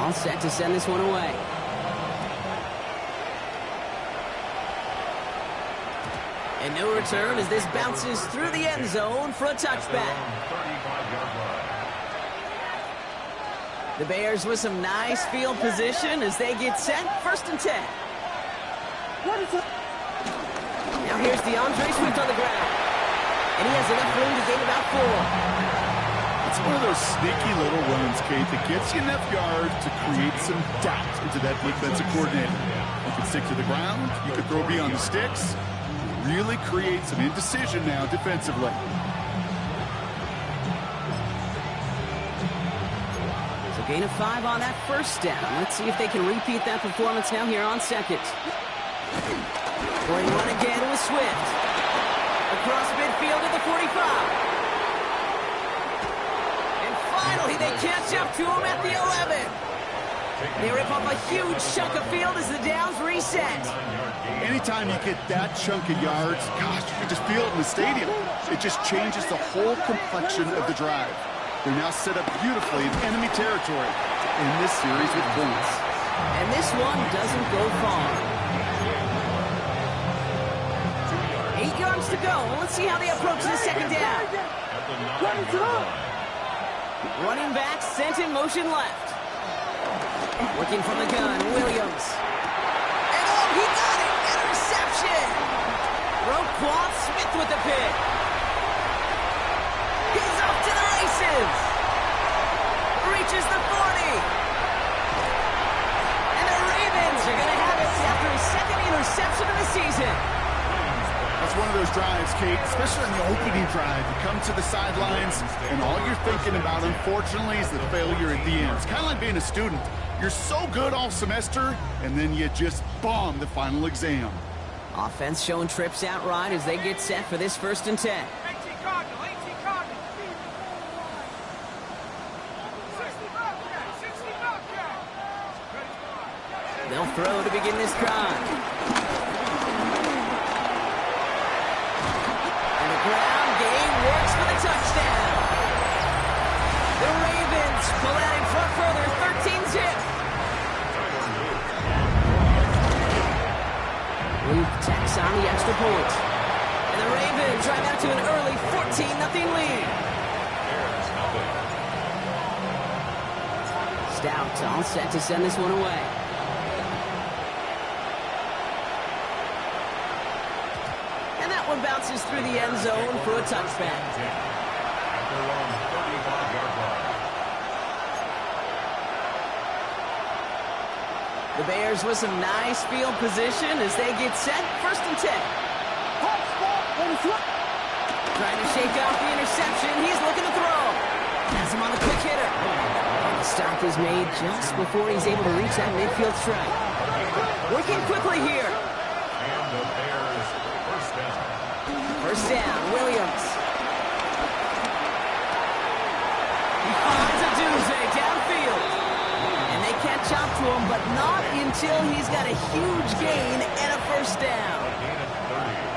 all set to send this one away. And no return as this bounces through the end zone for a touchback. The Bears with some nice field position as they get set. 1st and 10. Now here's DeAndre Swift on the ground. And he has enough room to gain about 4. It's one of those sneaky little runs, Kate, that gets you enough yards to create some doubt into that defensive coordinator. You can stick to the ground. You can throw beyond the sticks. Really create some indecision now defensively. So gain of 5 on that 1st down. Let's see if they can repeat that performance now here on 2nd. Going on again with Swift. Across midfield at the 45. And finally they catch up to him at the 11. They rip off a huge chunk of field as the downs reset. Anytime you get that chunk of yards, gosh, you can just feel it in the stadium. It just changes the whole complexion of the drive. They're now set up beautifully in enemy territory in this series with points. And this one doesn't go far. 8 yards to go. Let's see how they approach the 2nd down. Running back sent in motion left. Working from the gun, Williams. And oh, he got it! Interception! Roquan Smith with the pick. He's off to the races! Reaches the 40. And the Ravens are going to have it after his 2nd interception of the season. That's one of those drives, Kate, especially on the opening drive. You come to the sidelines, and all you're thinking about, unfortunately, is the failure at the end. It's kind of like being a student. You're so good all semester, and then you just bomb the final exam. Offense showing trips outright as they get set for this 1st and 10. They'll throw to begin this drive. And the ground game works for the touchdown. The Ravens pull out in front further, 13-zip. Luke tacks on the extra point. And the Ravens drive out to an early 14-0 lead. Stout all set to send this one away. And that one bounces through the end zone for a touchback. The Bears with some nice field position as they get set. 1st and 10. Trying to shake off the interception. He's looking to throw. Has him on the quick hitter. And the stop is made just before he's able to reach that midfield strike. Working quickly here. 1st down, Williams. He finds a doozy downfield. And they catch up to him, but not until he's got a huge gain and a 1st down.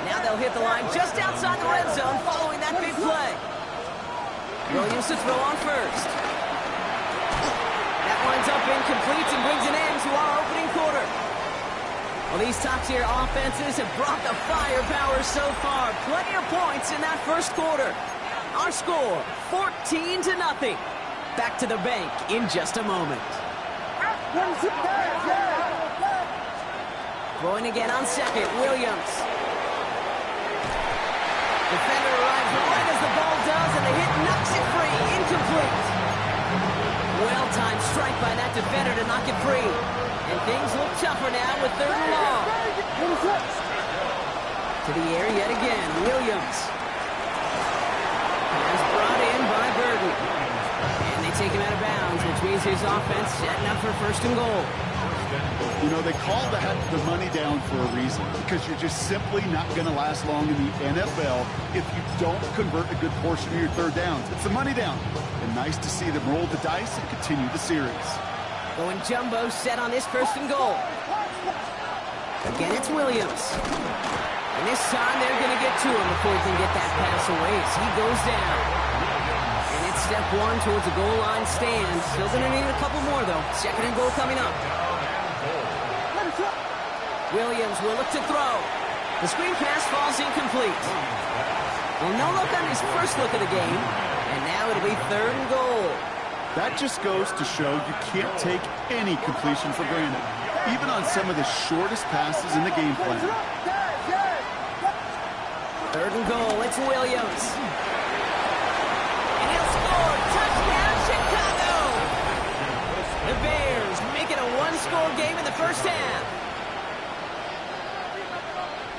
Now they'll hit the line just outside the red zone following that big play. Williams to throw on 1st. That winds up incomplete and brings an end to our opening quarter. Well, these top-tier offenses have brought the firepower so far. Plenty of points in that 1st quarter. Our score, 14-0. Back to the bank in just a moment. Throwing again on 2nd, Williams. Defender arrives right as the ball does, and the hit knocks it free. Incomplete. Well-timed strike by that defender to knock it free. And things look tougher now with 3rd and long. To the air yet again, Williams. Is brought in by Burton. And they take him out of bounds, which means his offense setting up for 1st and goal. You know, they call the money down for a reason, because you're just simply not going to last long in the NFL if you don't convert a good portion of your 3rd downs. It's the money down. And nice to see them roll the dice and continue the series. Going jumbo set on this 1st and goal. Again, it's Williams. And this time they're going to get to him before he can get that pass away as he goes down. And it's step one towards the goal line stand. Still going to need a couple more, though. Second and goal coming up. Williams will look to throw. The screen pass falls incomplete. Well, no look on his first look of the game. And now it'll be third and goal. That just goes to show you can't take any completion for granted, even on some of the shortest passes in the game plan. Third and goal, it's Williams. And he'll score. Touchdown, Chicago! The Bears make it a one-score game in the first half.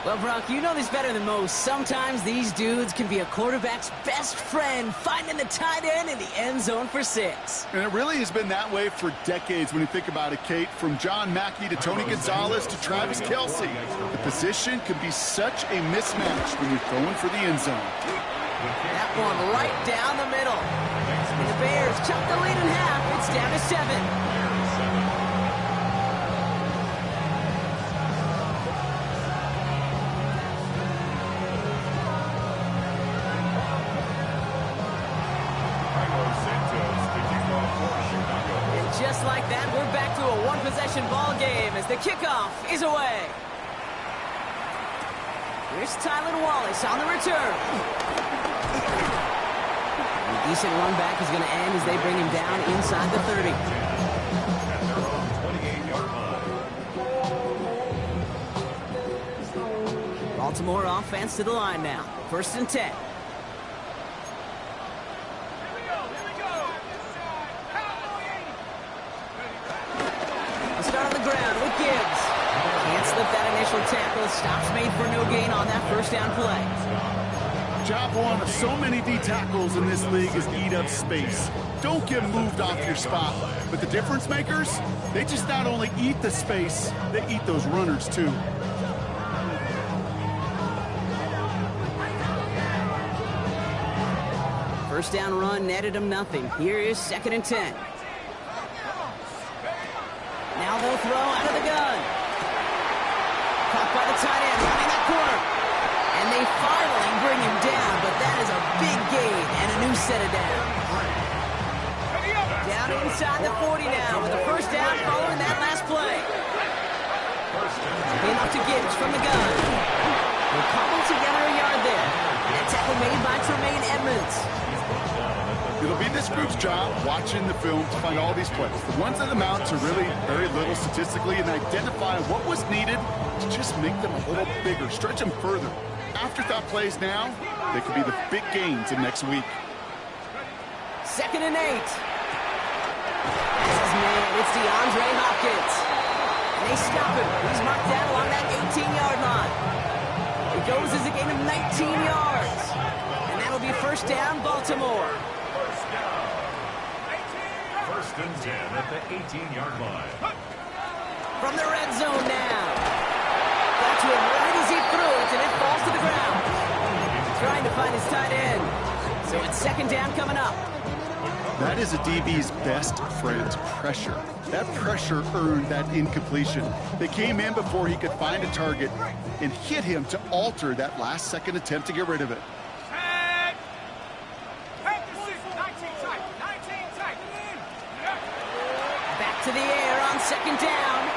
Well, Brock, you know this better than most. Sometimes these dudes can be a quarterback's best friend, finding the tight end in the end zone for 6. And it really has been that way for decades when you think about it, Kate. From John Mackey to Tony Gonzalez to Travis Kelce. The position can be such a mismatch when you're throwing for the end zone. That one right down the middle. And the Bears chop the lead in half. It's down to 7. Just like that, we're back to a one-possession ball game as the kickoff is away. Here's Tylan Wallace on the return. A decent run back is going to end as they bring him down inside the 30. Baltimore offense to the line now. First and 10. That initial tackle, stops made for no gain on that first down play. Job one of so many D tackles in this league is eat up space. Don't get moved off your spot. But the difference makers, they just not only eat the space, they eat those runners too. First down run netted him nothing. Here is second and 10. Now they'll throw out of the gun. Caught by the tight end, running that corner. And they finally bring him down, but that is a big gain and a new set of downs. Down inside the 40 now with the first down following that last play. In off to Gibbs from the gun. We'll cobble together a yard there. And that tackle made by Tremaine Edmonds. It'll be this group's job watching the film to find all these plays. The ones that amount to really very little statistically and identify what was needed to just make them a little bigger, stretch them further. Afterthought plays now, they could be the big gains of next week. Second and 8. This is man, it's DeAndre Hopkins. And they stop him. He's marked down along that 18-yard line. It goes as a gain of 19 yards. And that'll be first down, Baltimore. First and 10 at the 18-yard line. From the red zone now. Got to him right as he threw it, and it falls to the ground. Trying to find his tight end. So it's second down coming up. That is a DB's best friend, pressure. That pressure earned that incompletion. They came in before he could find a target and hit him to alter that last-second attempt to get rid of it. To the air on second down.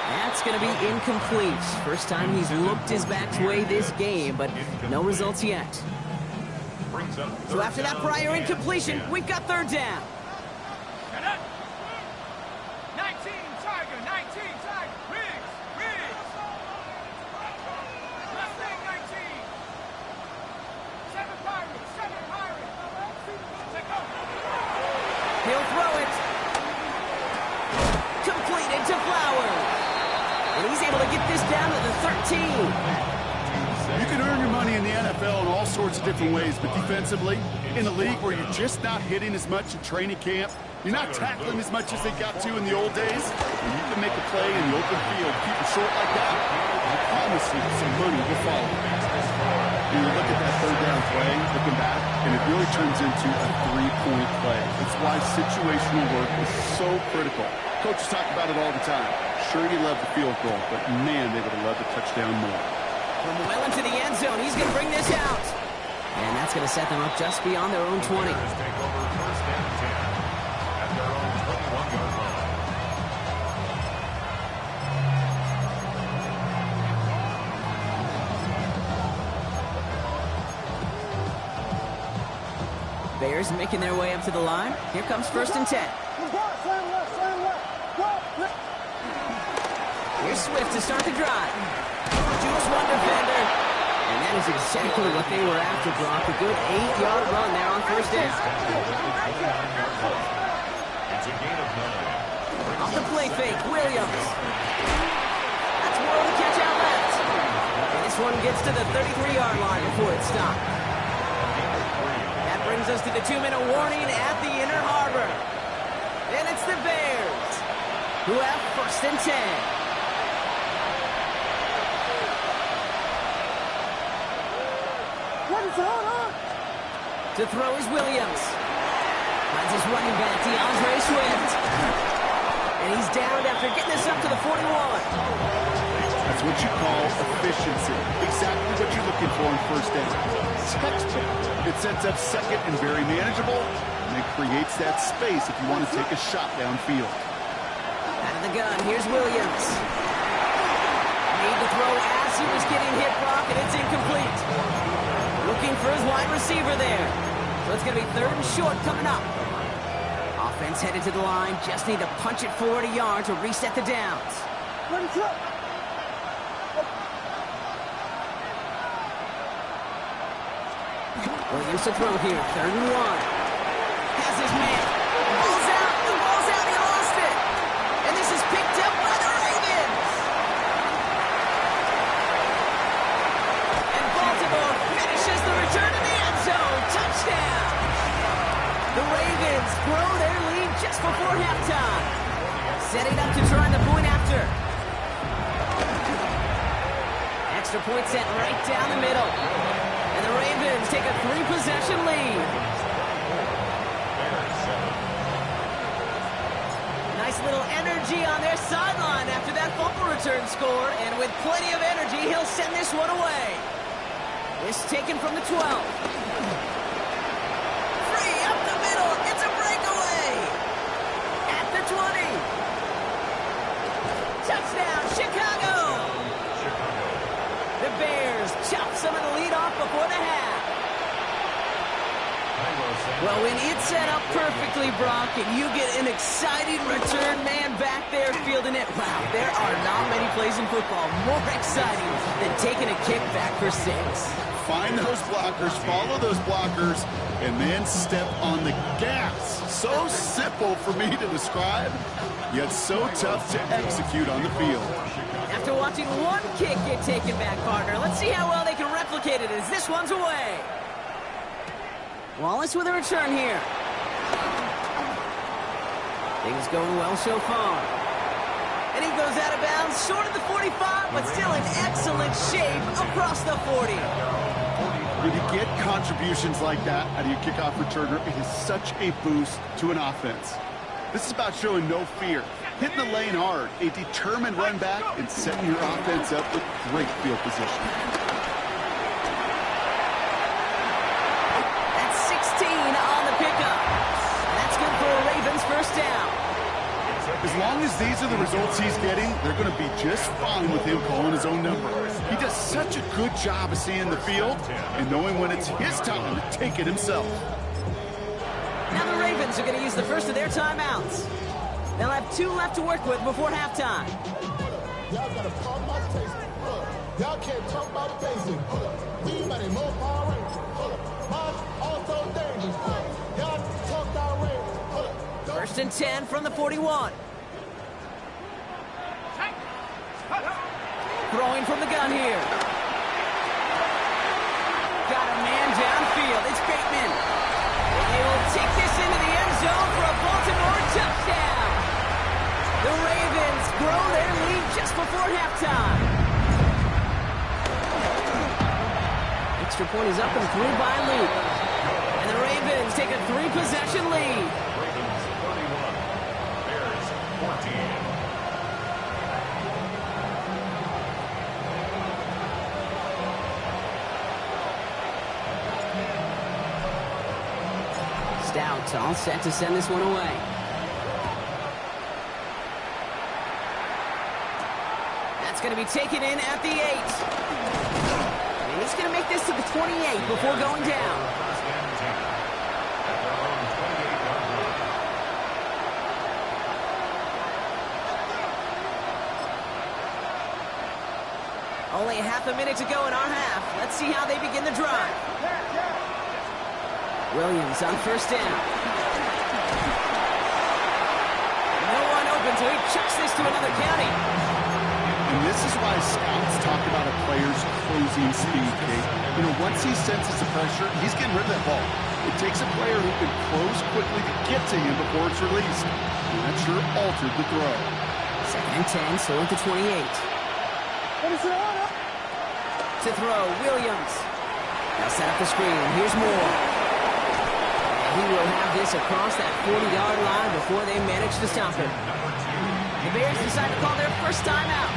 That's going to be incomplete. First time he's looked his back's way this game, but no results yet. So after that prior incompletion, we've got third down. 19 Tiger, Riggs. Left wing 19. 7 Pirates. He'll throw it. Completed to Flowers. And he's able to get this down to the 13. You can earn your money in the NFL in all sorts of different ways, but defensively, in a league where you're just not hitting as much in training camp, you're not tackling as much as they got to in the old days, and you can make a play in the open field, keep it short like that, I promise you some money will follow. And you look at that third down play, looking back, and it really turns into a three-point play. It's why situational work is so critical. Coaches talk about it all the time. Sure, you love the field goal, but man, they would have loved the touchdown more. From well into the end zone, he's going to bring this out. And that's going to set them up just beyond their own 20. Bears take over first and 10 at their own 21-yard line. Bears making their way up to the line. Here comes first and 10. Here's Swift to start the drive. Just one defender. And that is exactly what they were after, Brock. A good 8-yard run there on first down. It's a gain of 9. Off the play fake, Williams. That's more of the catch out left. And this one gets to the 33-yard line before it stopped. That brings us to the 2-minute warning at the inner harbor. And it's the Bears who have first and 10. To throw is Williams. Finds his running back, DeAndre Swift. And he's down after getting this up to the 41. That's what you call efficiency. Exactly what you're looking for in first down. Textbook. It sets up second and very manageable, and it creates that space if you want to take a shot downfield. Out of the gun, here's Williams. Made the throw as he was getting hit, Brock, and it's incomplete. Looking for his wide receiver there. So it's going to be third and short coming up. Offense headed to the line. Just need to punch it forward a yard to reset the downs. Williams to throw here. Third and 1. Has his man. Ball's out. The ball's out. He lost it. And this is picked up by the Ravens. And Baltimore finishes the return to the end zone. Touchdown. The Ravens grow their lead just before halftime. Setting up to try the point after. Extra point set right down the middle. And the Ravens take a 3-possession lead. Nice little energy on their sideline after that fumble return score. And with plenty of energy, he'll send this one away. This taken from the 12. Free up the middle. It's a breakaway. At the 20. Touchdown, Chicago. The Bears chop some of the lead off before the half. Well, when it's set up perfectly, Brock, and you get an exciting return man back there fielding it, wow, there are not many plays in football more exciting than taking a kick back for 6. Find those blockers, follow those blockers, and then step on the gas. So simple for me to describe, yet so tough to execute on the field. After watching one kick get taken back, partner, let's see how well they can replicate it as this one's away. Wallace with a return here. Things going well so far. And he goes out of bounds, short of the 45, but still in excellent shape across the 40. When you get contributions like that out of your kickoff returner, it is such a boost to an offense. This is about showing no fear, hitting the lane hard, a determined run back, and setting your offense up with great field position. That's 16 on the pickup. And that's good for a Ravens first down. As long as these are the results he's getting, they're going to be just fine with him calling his own number. He does such a good job of seeing the field and knowing when it's his time to take it himself. Now the Ravens are going to use the first of their timeouts. They'll have 2 left to work with before halftime. Y'all gotta talk about taste. Y'all can't talk about basic. We money more Power Rangers. March also dangerous. Y'all talk about Rangers. First and 10 from the 41. Throwing from the gun here. Got a man downfield. It's Bateman. And they will take this into the end zone for a Baltimore touchdown. The Ravens grow their lead just before halftime. Extra point is up and through by Luke. And the Ravens take a 3-possession lead. Ravens 31, Bears 14. Stout all set to send this one away. That's going to be taken in at the 8. And he's going to make this to the 28 before going down. First and 10 at their own 28-yard line. Only a half a minute to go in our half. Let's see how they begin the drive. Williams on first down. No one open, so he chucks this to another county. And this is why scouts talk about a player's closing speed, Kate. You know, once he senses the pressure, he's getting rid of that ball. It takes a player who can close quickly to get to him before it's released. And that sure altered the throw. Second and 10, so at the 28. To throw, Williams. Now set up the screen. Here's Moore. And he will have this across that 40-yard line before they manage to stop him. The Bears decide to call their first time out.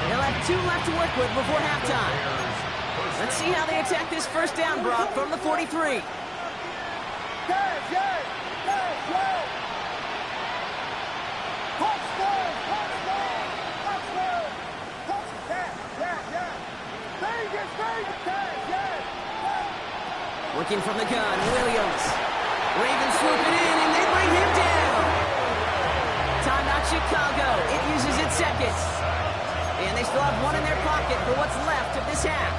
They'll have 2 left to work with before halftime. Let's see how they attack this first down, Brock, from the 43. Working from the gun, Williams. Ravens swooping in, and they bring him down. Timeout Chicago. It uses its seconds. And they still have 1 in their pocket for what's left of this half.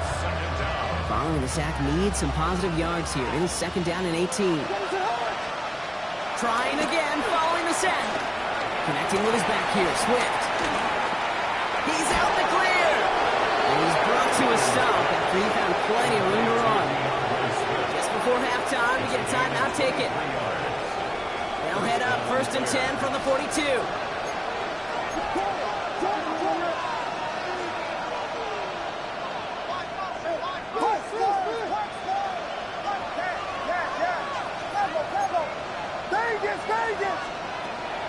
Following the sack needs some positive yards here. It is second down and 18. Trying again, following the sack. Connecting with his back here, Swift. He's out the clear. And he's brought to a stop after he found plenty of room to run. Just before halftime, we get a timeout ticket. They'll head up first and 10 from the 42.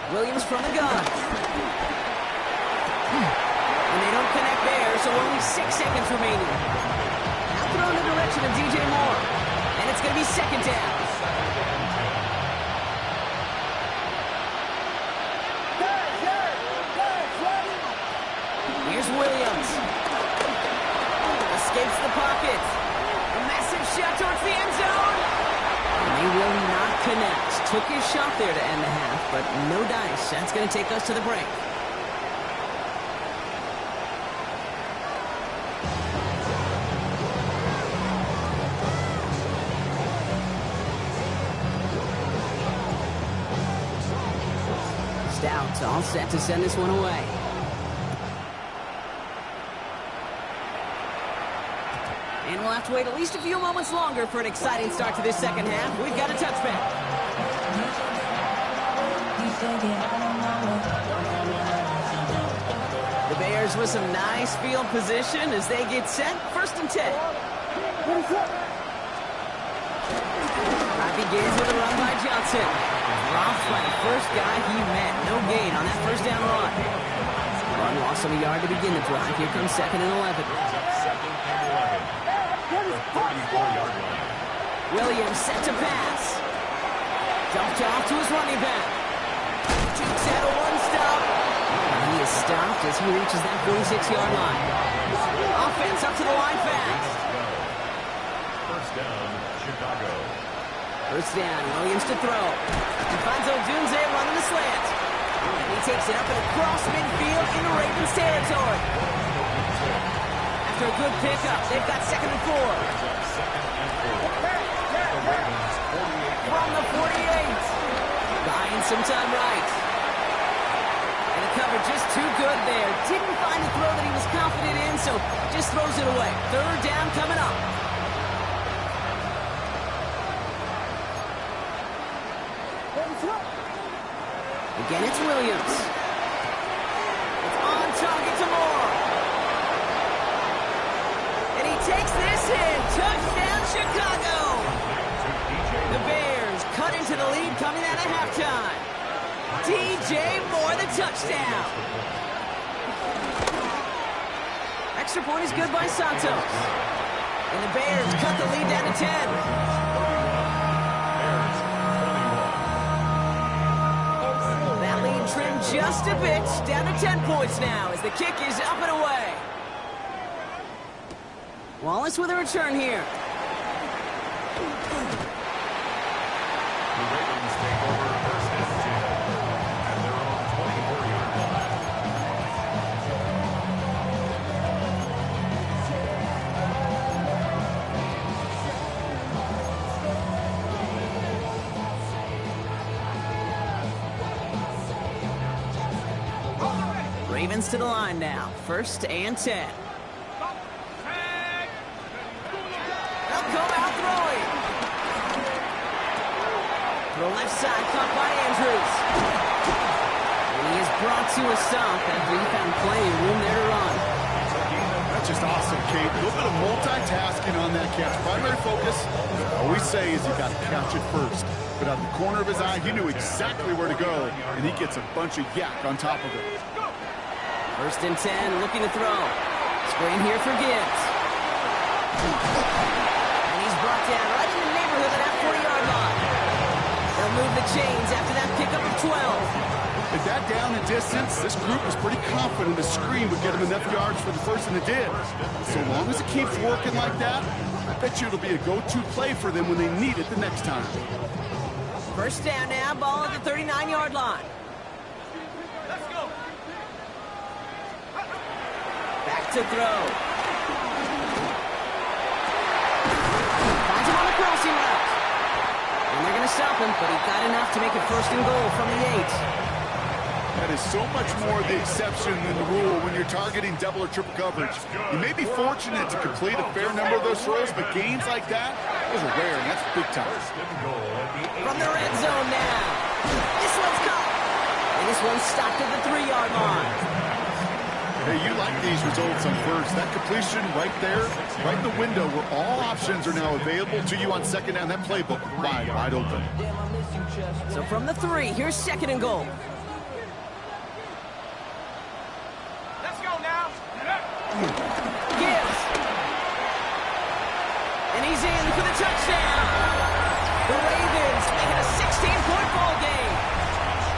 Williams from the gun. And they don't connect there, so only 6 seconds remaining. Now thrown in the direction of DJ Moore. And it's going to be second down. Here's Williams. Escapes the pocket. A massive shot towards the end zone. And they will not connect. Took his shot there to end the half, but no dice. That's going to take us to the break. Stout all set to send this one away. And we'll have to wait at least a few moments longer for an exciting start to this second half. We've got a touchback. The Bears with some nice field position as they get set. First and 10. That begins with a run by Johnson. Dropped by the first guy he met. No gain on that first down run. Run loss of a yard to begin the drive. Here comes second and 11. Williams set to pass. Dumped off to his running back. Jukes out a one-stop. And he is stopped as he reaches that 46-yard line. Offense up to the line fast. First down, Chicago. First down, Williams to throw. He finds Odunze running the slant. And he takes it up and across midfield into Ravens territory. After a good pickup, they've got second and 4. From the 48. Buying some time right. And the cover just too good there. Didn't find the throw that he was confident in, so just throws it away. Third down coming up. Again, it's Williams. It's on target to Moore. And he takes this in. Touchdown, Chicago. The Bears cut into the lead coming out of halftime. DJ Moore, the touchdown. Extra point is good by Santos. And the Bears cut the lead down to 10. trimmed just a bit. Down to 10 points now as the kick is up and away. Wallace with a return here. The Ravens take over first and 10 at their own 24-yard line. Ravens to the line now. First and 10. They'll come out throwing. Throw left side, caught by Andrews. And he is brought to a stop after he found plenty of room there to run. That's just awesome, Kate. A little bit of multitasking on that catch. Primary focus, as I always say, is you got to catch it first. But out of the corner of his eye, he knew exactly where to go, and he gets a bunch of yak on top of it. First and 10, looking to throw. Screen here for Gibbs. And he's brought down right in the neighborhood of that 40-yard line. They'll move the chains after that pickup of 12. At that down and distance, this group was pretty confident the screen would get him enough yards for the first, and it did. So long as it keeps working like that, I bet you it'll be a go-to play for them when they need it the next time. First down now, ball at the 39-yard line. Let's go. Back to throw. Finds him on the crossing route. And they're going to stop him, but he got enough to make it first and goal from the 8. That is so much more the exception than the rule when you're targeting double or triple coverage. You may be fortunate to complete a fair number of those throws, but games like that, those are rare, and that's big time. First and goal at the 8. From the red zone now. This one's caught. And this one's stopped at the 3-yard line. Hey, you like these results on first. That completion right there, right in the window where all options are now available to you on second down. That playbook wide open. So from the 3, here's second and goal. Let's go now. Gibbs. And he's in for the touchdown. The Ravens making a 16-point ball game.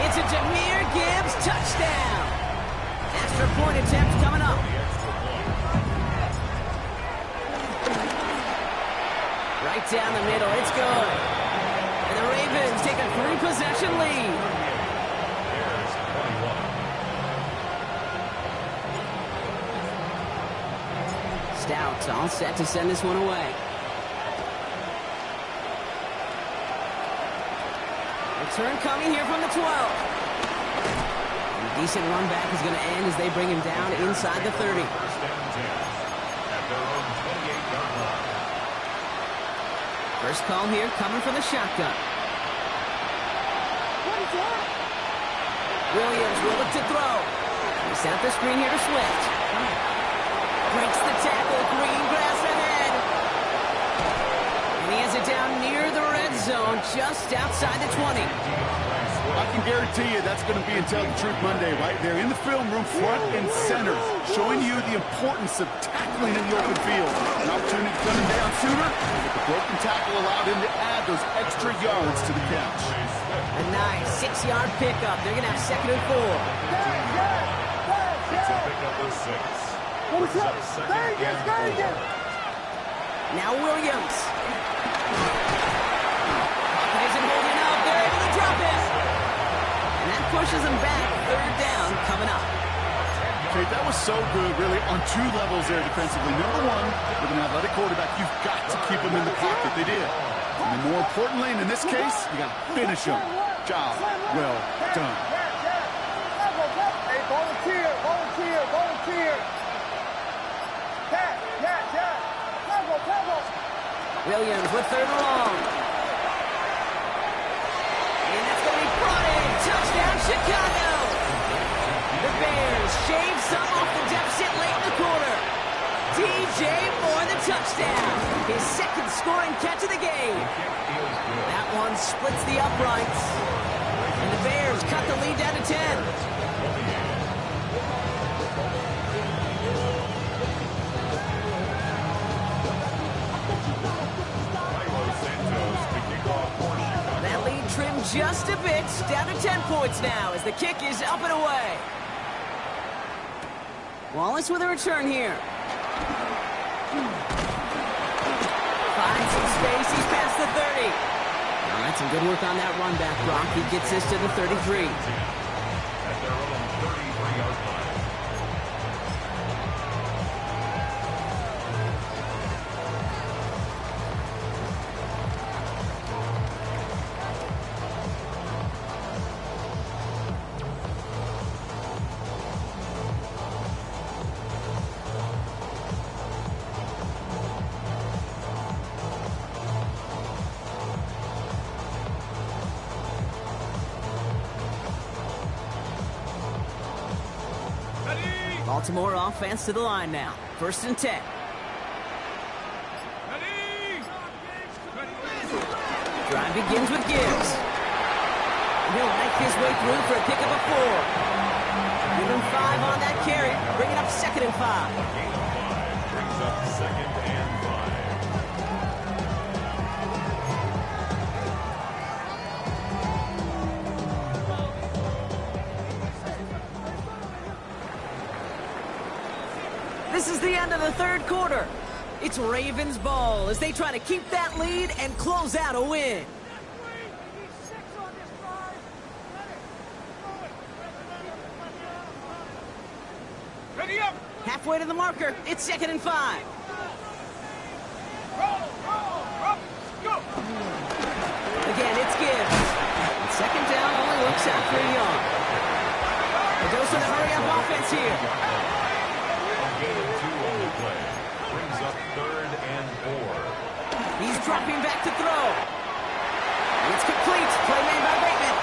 It's a Jahmyr Gibbs touchdown. Extra point attempt coming up. Right down the middle, it's good. And the Ravens take a 3-possession lead. Bears 21. Stout all set to send this one away. Return coming here from the 12. Decent run back is going to end as they bring him down inside the 30. First and 10 at their own 28-yard line. First call here coming from the shotgun. Williams will look to throw. He set up the screen here to Swift. Breaks the tackle, green grass ahead. And he has it down near the red zone, just outside the 20. I can guarantee you that's going to be Tell the Truth Monday right there in the film room, front and center, showing you the importance of tackling in the open field. An opportunity to cut him down sooner, but the broken tackle allowed him to add those extra yards to the catch. A nice 6-yard pickup. They're going to have second and 4. It's a pickup of 6. Brings up second and 4. Now Williams. Pocket isn't holding up. They're able to drop it. And that pushes him back. Third down coming up. Okay, that was so good, really, on 2 levels there defensively. Number 1, with an athletic quarterback, you've got to keep him in the pocket. They did. And then more importantly, and in this case, you got to finish him. Job well done. Hey, volunteer. Pat. Williams with third and long. And that's going to be brought in. Touchdown, Chicago. The Bears shave some off the deficit late in the quarter. DJ Moore the touchdown. His second scoring catch of the game. That one splits the uprights. And the Bears cut the lead down to 10. just a bit. Down to 10 points now as the kick is up and away. Wallace with a return here. Finds some space. He's past the 30. All right, some good work on that run back, Brock. He gets this to the 33. At their own 33-yard line. Baltimore offense to the line now. 1st and 10. Drive begins with Gibbs. And he'll make his way through for a pickup of 4. Give him 5 on that carry. Bring it up 2nd and 5. Gain of 5 brings up 2nd and 5. This is the end of the 3rd quarter. It's Ravens ball as they try to keep that lead and close out a win. Ready up. Halfway to the marker. It's 2nd and 5. Roll, up, go. Again, it's Gibbs. And 2nd down only looks after a yard. A dose of the hurry-up offense here. Gain of 2 on the play. Brings up 3rd and 4. He's dropping back to throw. It's complete. Play made by Bateman.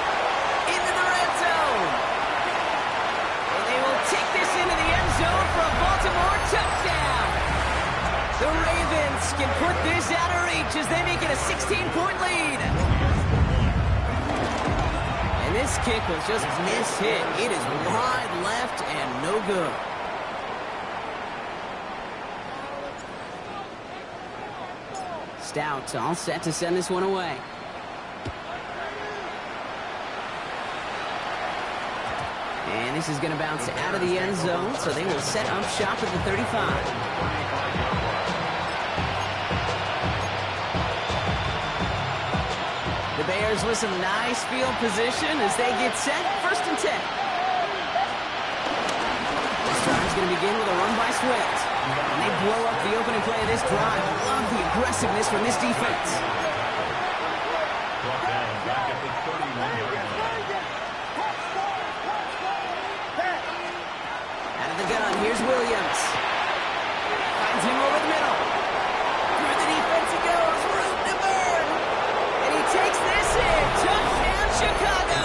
Into the red zone. And they will take this into the end zone for a Baltimore touchdown. The Ravens can put this out of reach as they make it a 16-point lead. And this kick was just mishit. It is wide left and no good. Stout all set to send this one away. And this is going to bounce out of the end zone, so they will set up shop at the 35. The Bears with some nice field position as they get set. 1st and 10. This drive's going to begin with a run by Swift. And they blow up the opening play of this drive. Love the aggressiveness from this defense. Brought down back at the 31-yard line. Out of the gun, here's Williams. Finds him over the middle. Through the defense he goes. Root to burn. And he takes this in. Touchdown, Chicago.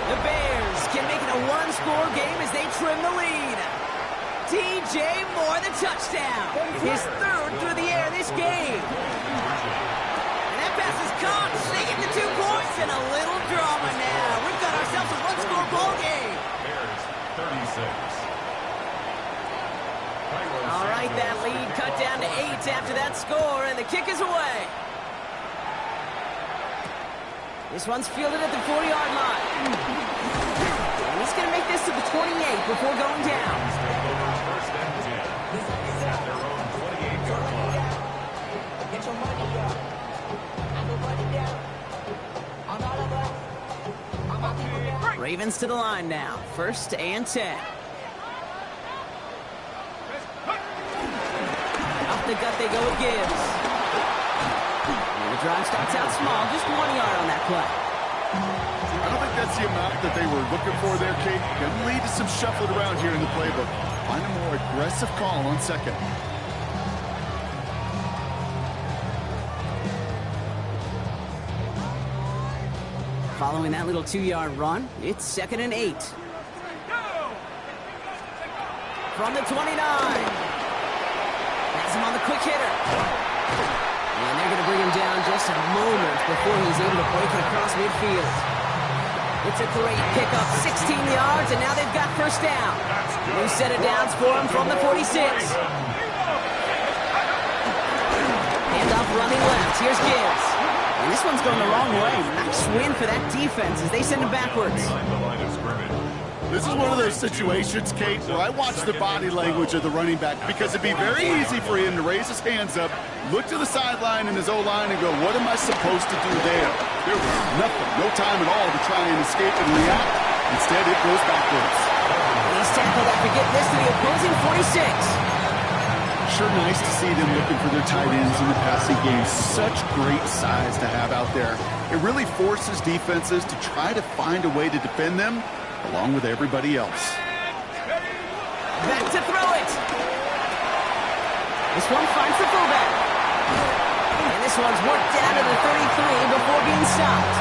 The Bears can make it a one-score game as they trim the lead. DJ Moore, the touchdown. His 3rd through the air this game. And that pass is caught. They get the 2 points and a little drama now. We've got ourselves a one-score ball game. Bears 36. All right, that lead cut down to 8 after that score, and the kick is away. This one's fielded at the 40-yard line. And he's going to make this to the 28 before going down. First and 10. At their own 28-yard line. Get your money up. I go money down. I'm all about. I'm about people down. Ravens to the line now. 1st and 10. Up the gut they go with Gibbs. And the drive starts out small. Just 1 yard on that play. I don't think that's the amount that they were looking for there, Kate. Going to lead to some shuffling around here in the playbook. Find a more aggressive call on 2nd. Following that little 2-yard run, it's 2nd and 8. From the 29. Has him on the quick hitter. And they're going to bring him down just a moment before he's able to break it across midfield. It's a great pickup, 16 yards, and now they've got 1st down. New set of downs for him from the 46. Hand off running left. Here's Gibbs. And this one's going the wrong way. Nice win for that defense as they send him backwards. This is one of those situations, Kate, where I watch the body language of the running back because it'd be very easy for him to raise his hands up, look to the sideline in his O-line and go, what am I supposed to do there? There was nothing, no time at all to try and escape and react. Instead, it goes backwards. He's tackled after getting this to the opposing 46. Sure nice to see them looking for their tight ends in the passing game. Such great size to have out there. It really forces defenses to try to find a way to defend them along with everybody else. Back to throw it. This one finds the fullback. And this one's worked down to the 33 before being stopped.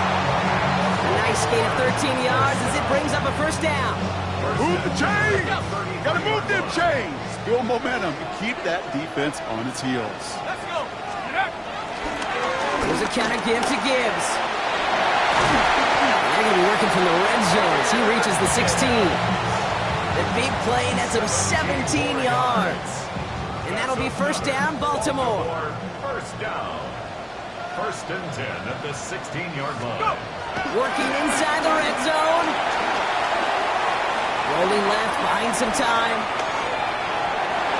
A nice gain of 13 yards as it brings up a first down. Move the chains! Gotta move them chains! Build momentum and keep that defense on its heels. Let's go. There's a counter give to Gibbs. They're going to be working from the red zone as he reaches the 16. The big play nets him 17 yards. And that'll be first down, Baltimore. First down. First and 10 at the 16-yard line. Working inside the red zone. Rolling left, buying some time.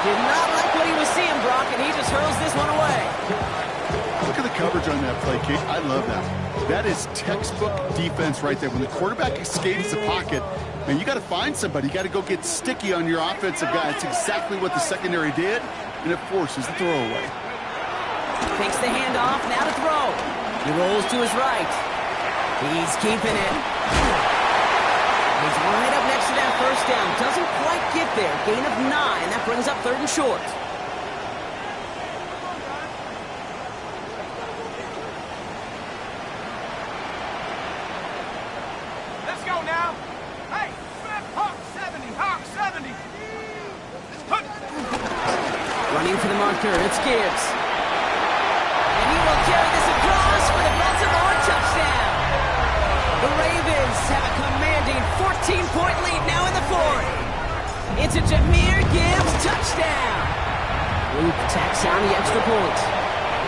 Did not like what he was seeing, Brock, and he just hurls this one away. Look at the coverage on that play, Kate. I love that. That is textbook defense right there. When the quarterback escapes the pocket, man, you got to find somebody. You got to go get sticky on your offensive guy. It's exactly what the secondary did, and it forces the throwaway. Takes the handoff, now to throw. He rolls to his right. He's keeping it. He's right up next to that first down. Doesn't quite get there. Gain of 9. That brings up 3rd and short. Let's go now. Hey, Hawk 70, Hawk 70. Running for the marker, it's Gibbs. And he will carry this across for the Baltimore touchdown. The Ravens have a commanding 14-point lead now in the 4th. It's a Jahmyr Gibbs touchdown. Luke tacks on the extra point.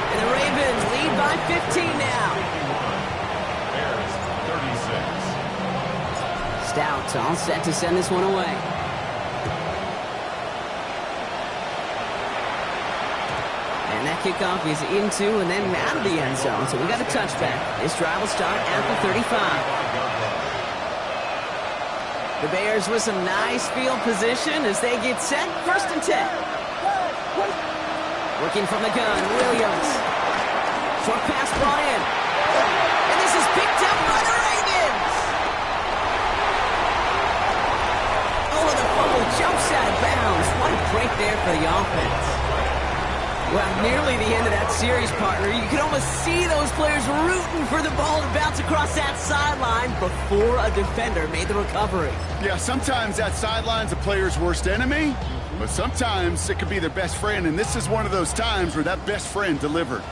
And the Ravens lead by 15 now. Bears 36. Stout all set to send this one away. And that kickoff is into and then out of the end zone. So we got a touchback. This drive will start at the 35. The Bears with some nice field position as they get set. 1st and 10. Working from the gun, Williams. Short pass brought in. And this is picked up by the Ravens. Oh, the fumble jumps out of bounds. What a break there for the offense. Well, nearly the end of that series, partner. You could almost see those players rooting for the ball to bounce across that sideline before a defender made the recovery. Yeah, sometimes that sideline's a player's worst enemy, but sometimes it could be their best friend, and this is one of those times where that best friend delivered.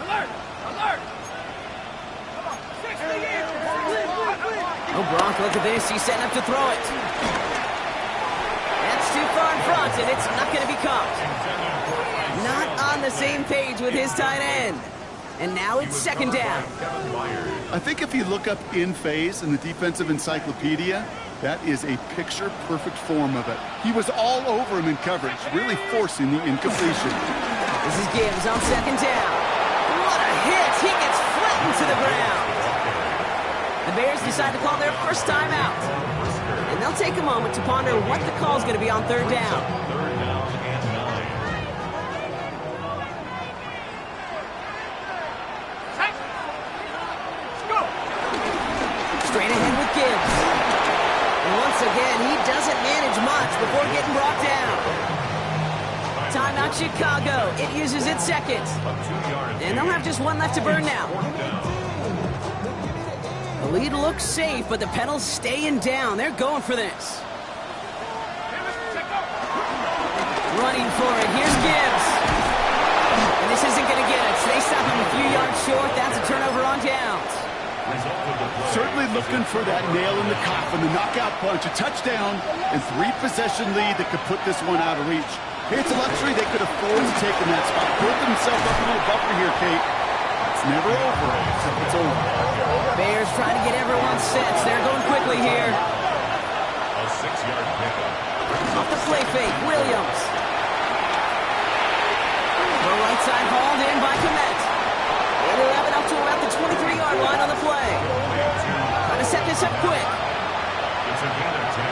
Alert! Alert! Come on, 60 in! Oh, Brock, look at this. He's setting up to throw it. That's too far in front, and it's not going to be caught. Not on the same page with his tight end. And now it's 2nd down. I think if you look up in phase in the defensive encyclopedia, that is a picture-perfect form of it. He was all over him in coverage, really forcing the incompletion. This is Gibbs on 2nd down. What a hit! He gets flattened to the ground. The Bears decide to call their first timeout. And they'll take a moment to ponder what the call is going to be on 3rd down. Straight ahead with Gibbs. And once again, he doesn't manage much before getting brought down. Timeout Chicago. It uses its 2nd. And they'll have just one left to burn now. The lead looks safe, but the pedals staying down. They're going for this. Running for it. Here's Gibbs. And this isn't going to get it. So they stop him a few yards short. That's a turnover on downs. Certainly looking for that nail in the coffin, the knockout punch, a touchdown, and 3-possession lead that could put this one out of reach. Hey, it's a luxury they could afford to take in that spot. Built themselves up a little buffer here, Kate. It's never over until it's over. Bears trying to get everyone set. They're going quickly here. A 6-yard pickup. Off the play fake, Williams. The right side hauled in by Kmet. And they'll have it up to about the 23-yard line on the play. Trying to set this up quick. It's a gain of 10.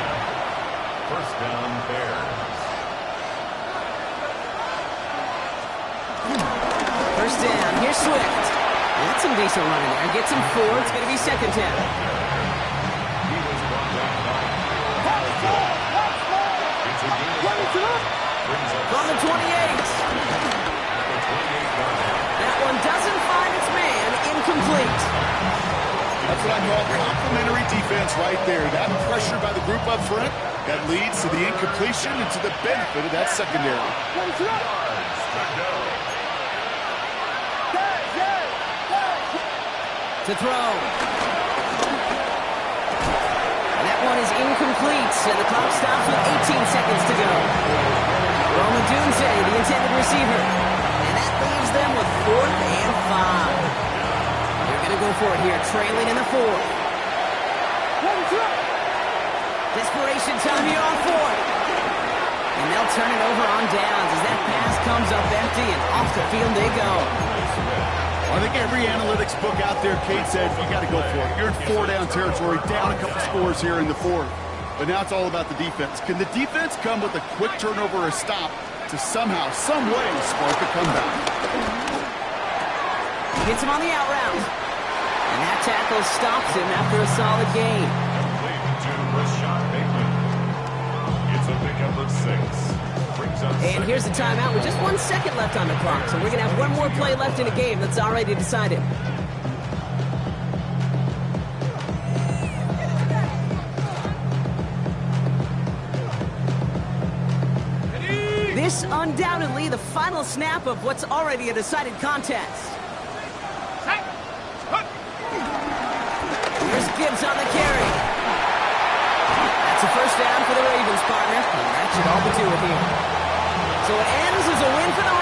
First down, Bears. First down, here's Swift. That's some decent running there. Gets him 4. It's going to be second down. He was brought down by it's a gain of 4. Brings up From the 28. the 28-yard line. That one doesn't find its man. Incomplete. That's what I call complimentary defense right there. That pressure by the group up front, that leads to the incompletion and to the benefit of that secondary. Yards to go. To throw. And that one is incomplete, and the clock stops with 18 seconds to go. Roma Dunze, the intended receiver. And that leaves them with 4th and 5. They're going to go for it here, trailing in the 4th. Desperation time here on 4th. And they'll turn it over on downs as that pass comes up empty, and off the field they go. I think every analytics book out there, Kate said, you got to go for it. You're in 4-down territory, down a couple scores here in the 4th. But now it's all about the defense. Can the defense come with a quick turnover or a stop to somehow, some way, spark a comeback? Hits him on the out route. And that tackle stops him after a solid gain. Complete to Rashad Bateman. It's a pickup of 6. And here's the timeout with just 1 second left on the clock. So we're going to have one more play left in a game that's already decided. This undoubtedly the final snap of what's already a decided contest. Here's Gibbs on the carry. That's a first down for the Ravens, partner. And that should all be do it here. So it ends as a win for the